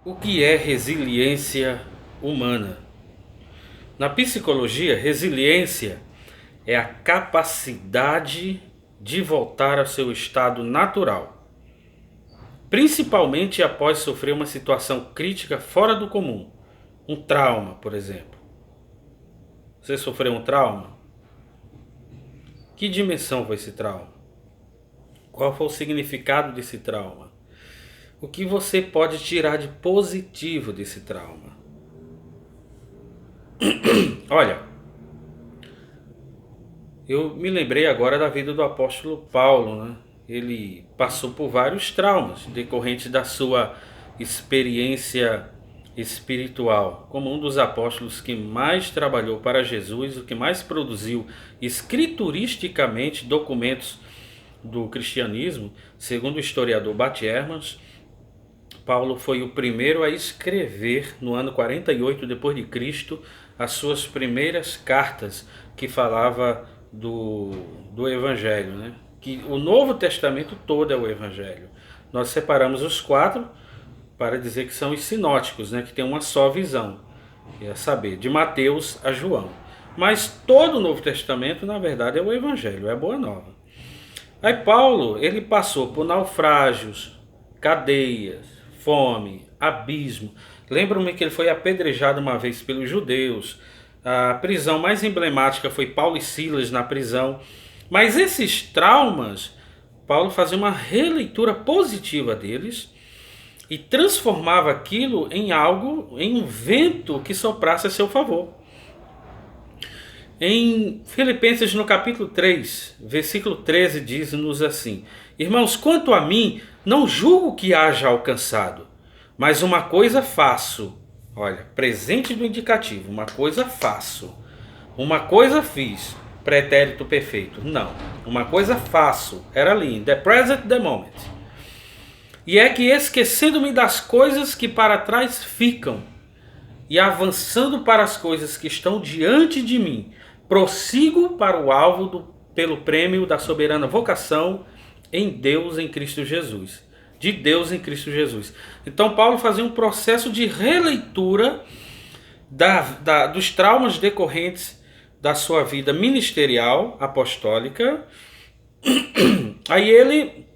O que é resiliência humana? Na psicologia, resiliência é a capacidade de voltar ao seu estado natural, principalmente após sofrer uma situação crítica fora do comum, um trauma, por exemplo. Você sofreu um trauma? Que dimensão foi esse trauma? Qual foi o significado desse trauma? O que você pode tirar de positivo desse trauma? Olha, eu me lembrei agora da vida do apóstolo Paulo, né? Ele passou por vários traumas decorrentes da sua experiência espiritual. Como um dos apóstolos que mais trabalhou para Jesus, o que mais produziu escrituristicamente documentos do cristianismo, segundo o historiador Bart Ehrman, Paulo foi o primeiro a escrever no ano 48 depois de Cristo as suas primeiras cartas que falava do Evangelho, né? Que o Novo Testamento todo é o Evangelho. Nós separamos os quatro para dizer que são os sinóticos, né? Que tem uma só visão, é saber, de Mateus a João. Mas todo o Novo Testamento, na verdade, é o Evangelho, é a Boa Nova. Aí Paulo, ele passou por naufrágios, cadeias, fome, abismo. Lembro-me que ele foi apedrejado uma vez pelos judeus. A prisão mais emblemática foi Paulo e Silas na prisão. Mas esses traumas, Paulo fazia uma releitura positiva deles e transformava aquilo em algo, em um vento que soprasse a seu favor. Em Filipenses, no capítulo 3, versículo 13, diz-nos assim: Irmãos, quanto a mim, não julgo que haja alcançado, mas uma coisa faço. Olha, presente do indicativo, uma coisa faço. Uma coisa fiz, pretérito perfeito. Não, uma coisa faço. Era ali, the present, the moment. E é que esquecendo-me das coisas que para trás ficam e avançando para as coisas que estão diante de mim, prossigo para o alvo pelo prêmio da soberana vocação em Deus em Cristo Jesus. De Deus em Cristo Jesus. Então Paulo fazia um processo de releitura dos traumas decorrentes da sua vida ministerial, apostólica. Aí ele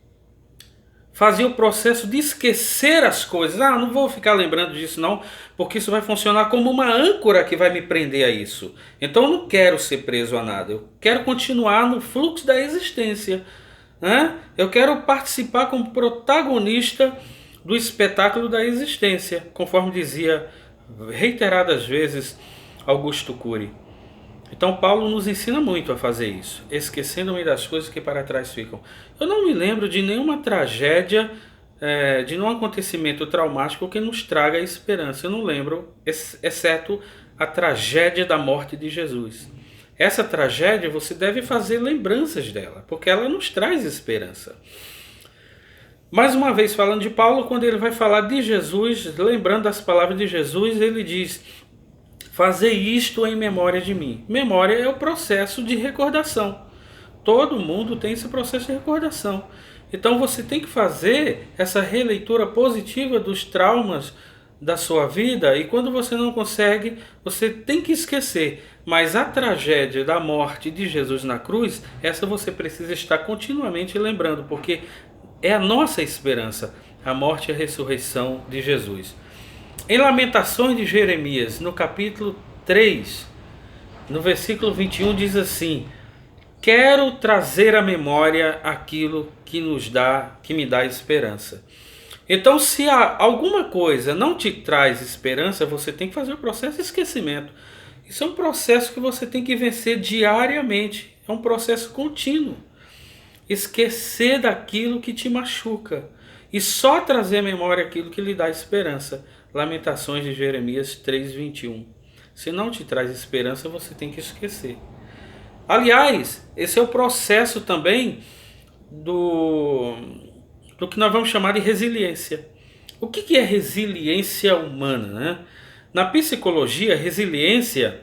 fazia o processo de esquecer as coisas. Ah, não vou ficar lembrando disso não, porque isso vai funcionar como uma âncora que vai me prender a isso. Então eu não quero ser preso a nada. Eu quero continuar no fluxo da existência, né? Eu quero participar como protagonista do espetáculo da existência, conforme dizia reiteradas vezes Augusto Cury. Então Paulo nos ensina muito a fazer isso, esquecendo-me das coisas que para trás ficam. Eu não me lembro de nenhuma tragédia, de nenhum acontecimento traumático que nos traga esperança. Eu não lembro, exceto a tragédia da morte de Jesus. Essa tragédia você deve fazer lembranças dela, porque ela nos traz esperança. Mais uma vez falando de Paulo, quando ele vai falar de Jesus, lembrando as palavras de Jesus, ele diz: fazer isto em memória de mim. Memória é o processo de recordação. Todo mundo tem esse processo de recordação. Então você tem que fazer essa releitura positiva dos traumas da sua vida, e quando você não consegue, você tem que esquecer. Mas a tragédia da morte de Jesus na cruz, essa você precisa estar continuamente lembrando, porque é a nossa esperança, a morte e a ressurreição de Jesus. Em Lamentações de Jeremias, no capítulo 3, no versículo 21, diz assim: quero trazer à memória aquilo que me dá esperança. Então, se alguma coisa não te traz esperança, você tem que fazer o processo de esquecimento. Isso é um processo que você tem que vencer diariamente. É um processo contínuo. Esquecer daquilo que te machuca e só trazer à memória aquilo que lhe dá esperança. Lamentações de Jeremias 3:21. Se não te traz esperança, você tem que esquecer. Aliás, esse é o processo também do que nós vamos chamar de resiliência. O que é resiliência humana, né? Na psicologia, resiliência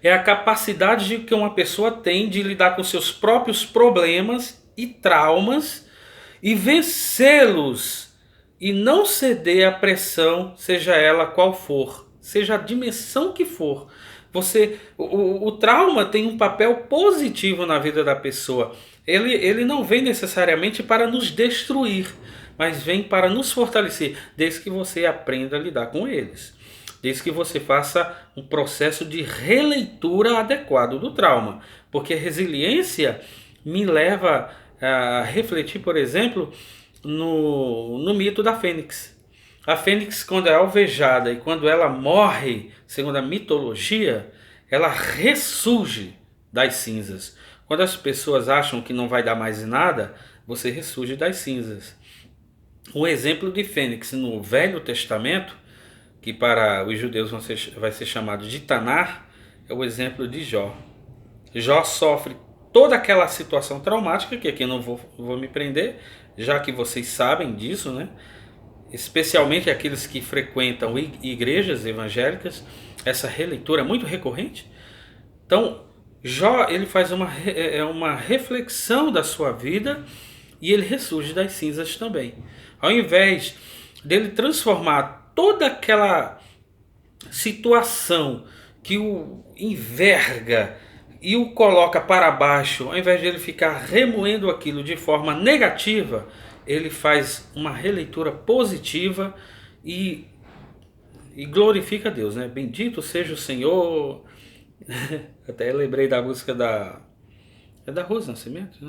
é a capacidade que uma pessoa tem de lidar com seus próprios problemas e traumas e vencê-los e não ceder à pressão, seja ela qual for, seja a dimensão que for. O trauma tem um papel positivo na vida da pessoa. Ele não vem necessariamente para nos destruir, mas vem para nos fortalecer, desde que você aprenda a lidar com eles. Desde que você faça um processo de releitura adequado do trauma. Porque a resiliência me leva a refletir, por exemplo, no mito da Fênix. A Fênix, quando é alvejada e quando ela morre, segundo a mitologia, ela ressurge das cinzas. Quando as pessoas acham que não vai dar mais em nada, você ressurge das cinzas. Um exemplo de Fênix no Velho Testamento, que para os judeus vai ser chamado de Tanar, é o exemplo de Jó. Jó sofre toda aquela situação traumática, que aqui eu não vou me prender, já que vocês sabem disso, né? Especialmente aqueles que frequentam igrejas evangélicas, essa releitura é muito recorrente. Então, Jó ele faz uma reflexão da sua vida e ele ressurge das cinzas também. Ao invés dele transformar toda aquela situação que o enverga e o coloca para baixo, ao invés de ele ficar remoendo aquilo de forma negativa, ele faz uma releitura positiva e glorifica a Deus, né? Bendito seja o Senhor. Até lembrei da música da Rose Nascimento, né?